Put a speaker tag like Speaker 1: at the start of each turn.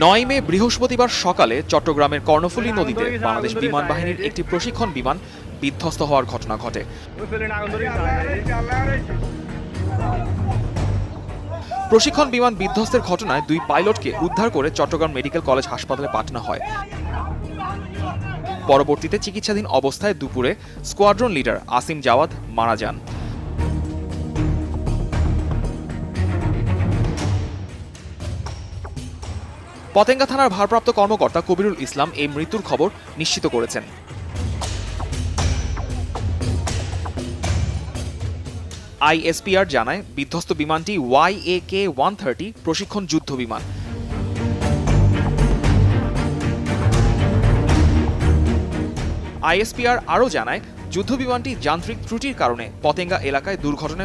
Speaker 1: 9 মে বৃহস্পতিবার সকালে চট্টগ্রামের কর্ণফুলী নদীতে বাংলাদেশ বিমান বাহিনীর একটি প্রশিক্ষণ বিমান বিধ্বস্ত হওয়ার ঘটনা ঘটে। প্রশিক্ষণ বিমান বিধ্বস্তের ঘটনায় 2 পাইলটকে উদ্ধার করে চট্টগ্রাম মেডিকেল কলেজ হাসপাতালে পাঠানো হয়। পরবর্তীতে চিকিৎসাধীন অবস্থায় দুপুরে স্কোয়াড্রন লিডার আসিম জাওয়াদ মারা যান। পতেঙ্গা থানার ভারপ্রাপ্ত কর্মকর্তা কবিরুল ইসলাম এই মৃত্যুর খবর নিশ্চিত করেছেন। আইএসপিআর জানায় বিধ্বস্ত বিমানটি YAK-130 প্রশিক্ষণ যুদ্ধ বিমান। আইএসপিআর আরও জানায় যুদ্ধ বিমানটি যান্ত্রিক ত্রুটির কারণে পতেঙ্গা এলাকায় দুর্ঘটনায়